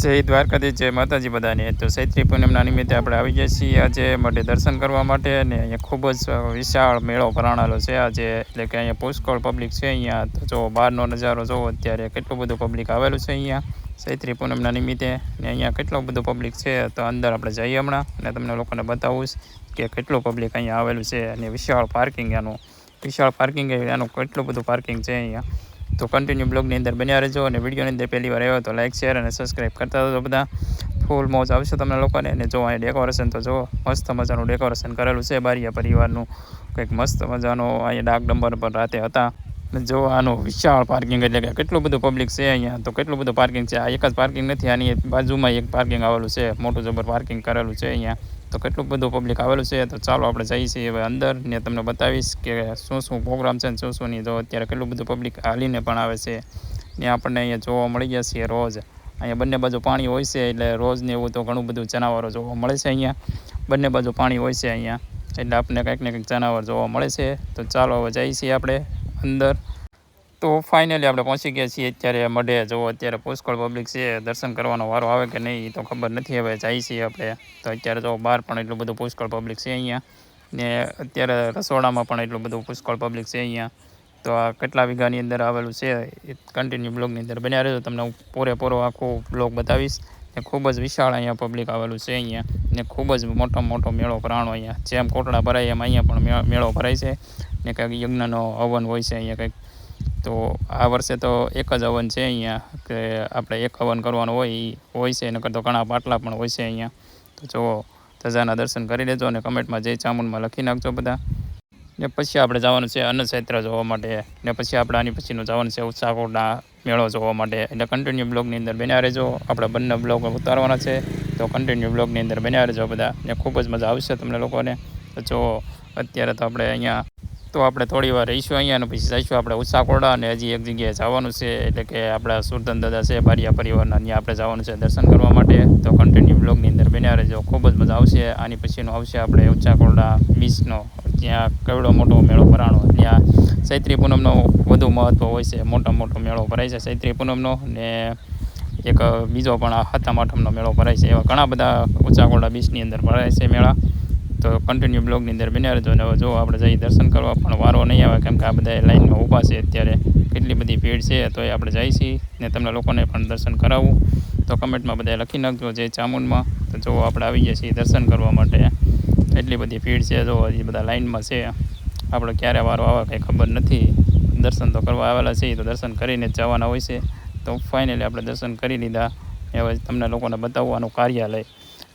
જય દ્વારકાધીશ, જય માતાજી બધાને। તો ચૈત્રી પૂનમના નિમિત્તે આપણે આવી ગયા છીએ આજે માટે દર્શન કરવા માટે। અને અહીંયા ખૂબ જ વિશાળ મેળો ભરાણેલો છે આજે, એટલે કે અહીંયા પુષ્કળ પબ્લિક છે અહીંયા। તો જો બહારનો નજારો જોવો અત્યારે કેટલું બધું પબ્લિક આવેલું છે અહીંયા ચૈત્રી પૂનમના નિમિત્તે। ને અહીંયા કેટલું બધું પબ્લિક છે, તો અંદર આપણે જઈએ હમણાં અને તમને લોકોને બતાવું કે કેટલું પબ્લિક અહીંયા આવેલું છે। અને વિશાળ પાર્કિંગ એનું કેટલું બધું પાર્કિંગ છે અહીંયા। તો કન્ટિન્યુ બ્લોગની અંદર બન્યા રહેજો। અને વિડીયોની અંદર પહેલી વાર આવ્યો તો લાઇક શેર અને સબસ્ક્રાઈબ કરતા હતો બધા। ફૂલ મોજ આવશે તમને લોકોને। અને જો અહીંયા ડેકોરેશન તો જો મસ્ત મજાનું ડેકોરેશન કરેલું છે બારિયા પરિવારનું, કંઈક મસ્ત મજાનો અહીંયા ડાક ડંબર પર રાતે હતા। જો આનું વિશાળ પાર્કિંગ, એટલે કે કેટલું બધું પબ્લિક છે અહીંયા। તો કેટલું બધું પાર્કિંગ છે, આ એક જ પાર્કિંગ નથી, આની બાજુમાં એક પાર્કિંગ આવેલું છે, મોટું જબર પાર્કિંગ કરેલું છે અહીંયા। તો કેટલું બધું પબ્લિક આવેલું છે। તો ચાલો આપણે જઈએ છીએ હવે અંદર ને તમને બતાવીશ કે શું પ્રોગ્રામ છે ને શું નહીં। તો અત્યારે કેટલું બધું પબ્લિક હાલીને પણ આવે છે ને આપણને અહીંયા જોવા મળી ગયા છે રોજ। અહીંયા બંને બાજુ પાણી હોય છે, એટલે રોજ ને એવું તો ઘણું બધું જનાવરો જોવા મળે છે અહીંયા। બંને બાજુ પાણી હોય છે અહીંયા, એટલે આપણને કંઈક ને કંઈક જનાવર જોવા મળે છે। તો ચાલો હવે જઈએ છીએ આપણે અંદર। તો ફાઇનલી આપણે પહોંચી ગયા છીએ અત્યારે મઢે। જો અત્યારે પુષ્કળ પબ્લિક છે, દર્શન કરવાનો વારો આવે કે નહીં એ તો ખબર નથી, હવે જઈએ છીએ આપણે। તો અત્યારે જો બહાર પણ એટલું બધું પુષ્કળ પબ્લિક છે અહીંયા, ને અત્યારે રસોડામાં પણ એટલું બધું પુષ્કળ પબ્લિક છે અહીંયા। તો આ કેટલા વીઘાની અંદર આવેલું છે એ કન્ટિન્યુ બ્લોગની અંદર બન્યા રહેજો, તમને હું પૂરેપૂરો આખું બ્લોગ બતાવીશ। ને ખૂબ જ વિશાળ અહીંયા પબ્લિક આવેલું છે અહીંયા, ને ખૂબ જ મોટો મેળો ભરાણો અહીંયા। જેમ કોટડા ભરાય એમ અહીંયા પણ મેળો ભરાય છે, ને કંઈક યજ્ઞનો હવન હોય છે અહીંયા કંઈક। તો આ વર્ષે તો એક જ હવન છે અહીંયા, કે આપણે એક હવન કરવાનું હોય છે, નકર તો ઘણા પાટલા પણ હોય છે અહીંયા। તો જો ધજાના દર્શન કરી લેજો અને કમેન્ટમાં જય ચામુંડમાં લખી નાખજો બધા। ને પછી આપણે જવાનું છે અન્નક્ષેત્ર જોવા માટે, ને પછી આપણે આની પછીનું જવાનું છે ઉત્સાહકોટના મેળો જોવા માટે। એટલે કન્ટિન્યુ બ્લોગની અંદર બન્યા રહેજો, આપણે બંને બ્લોગ ઉતારવાના છે, તો કન્ટિન્યુ બ્લોગની અંદર બન્યા રહેજો બધા, ને ખૂબ જ મજા આવશે તમને લોકોને। તો જો અત્યારે તો આપણે થોડી વાર રહીશું અહીંયા, અને પછી જઈશું આપણે ઉત્સાહકોડા, અને હજી એક જગ્યાએ જવાનું છે, એટલે કે આપણા સુરધન દાદા છે બારિયા પરિવારના, ત્યાં આપણે જવાનું છે દર્શન કરવા માટે। તો કન્ટિન્યુ બ્લોગની અંદર બન્યા રહેજો, ખૂબ જ મજા આવશે। આની પછીનું આવશે આપણે ઉત્સાહકોડા બીચનો, ત્યાં કેવડો મોટો મેળો ભરાણો, ત્યાં ચૈત્રી પૂનમનો વધુ મહત્ત્વ હોય છે, મોટો મેળો ભરાય છે ચૈત્રી પૂનમનો। ને એક બીજો પણ સાતમ આઠમનો મેળો ભરાય છે, એવા ઘણા બધા ઉત્સાહકોડા બીચની અંદર ભરાય છે મેળા। તો કન્ટિન્યુ બ્લોગની અંદર બન્યા રહેજો। અને હવે જો આપણે જઈએ દર્શન કરવા, પણ વારો નહીં આવે, કેમ કે આ બધા લાઈનમાં ઊભા છે અત્યારે, કેટલી બધી ભીડ છે। તો એ આપણે જઈએ છીએ ને તમને લોકોને પણ દર્શન કરાવવું। તો કમેન્ટમાં બધા લખી નાખજો જય ચામુંડમાં। તો જો આપણે આવી ગયા છીએ દર્શન કરવા માટે, એટલી બધી ભીડ છે, જો એ બધા લાઈનમાં છે, આપણે ક્યારે વારો આવે કંઈ ખબર નથી। દર્શન તો કરવા આવેલા છીએ, તો દર્શન કરીને જ જવાના હોય છે। તો ફાઇનલી આપણે દર્શન કરી લીધા, હવે તમને લોકોને બતાવવાનું કાર્યાલય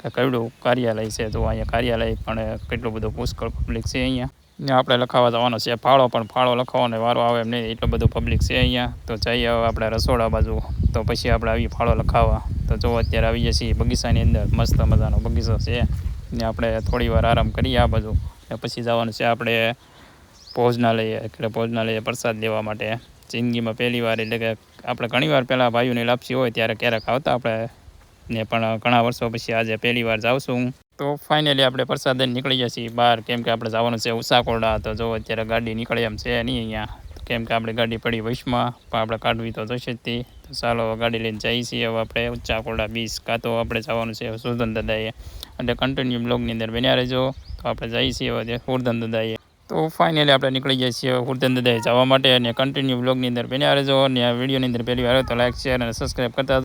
કે કયું કાર્યાલય છે। તો અહીંયા કાર્યાલય પણ કેટલું બધું પુષ્કળ પબ્લિક છે અહીંયા, ને આપણે લખાવા જવાનો છે ફાળો, પણ ફાળો લખાવાનો વારો આવે એમ નહીં, એટલું બધું પબ્લિક છે અહીંયા। તો જઈએ હવે આપણે રસોડા બાજુ, તો પછી આપણે આવી ફાળો લખાવા। તો જો અત્યારે આવી જઈએ છીએ બગીચાની અંદર, મસ્ત મજાનો બગીચો છે, ને આપણે થોડી વાર આરામ કરીએ આ બાજુ, ને પછી જવાનું છે આપણે ભોજનાલયે પ્રસાદ લેવા માટે। જિંદગીમાં પહેલી વાર, એટલે કે આપણે ઘણી વાર પહેલાં ભાઈઓની લાપસી હોય ત્યારે ક્યારેક આવતા આપણે, ને પણ ઘણા વર્ષો પછી આજે પહેલી વાર જાઉં। તો ફાઇનલી આપણે પ્રસાદ લઈને નીકળી જઈએ છીએ બહાર, કેમ કે આપણે જવાનું છે ઉત્સાહકોડા। તો જો અત્યારે ગાડી નીકળે એમ છે નહીં અહીંયા, કેમ કે આપણી ગાડી પડી વશમાં, પણ આપણે કાઢવી તો જોઈશે જ તે। તો ચાલો ગાડી લઈને જઈએ છીએ હવે આપણે ઉત્સાહકોડા બીચ, કાં તો આપણે જવાનું છે સુરધન દાદાએ। એટલે કન્ટિન્યુ બ્લોગની અંદર બન્યા રહેજો। તો આપણે જઈએ છીએ હવે સુરધન દાદાએ। તો ફાઇનલી આપણે નીકળી જઈએ છીએ સુરધન દાદાએ જવા માટે, અને કન્ટિન્યુ બ્લોગની અંદર બન્યા રહેજો। અને આ વિડીયોની અંદર પહેલી વાર તો લાઇક શેર અને સબસ્ક્રાઈબ કરતા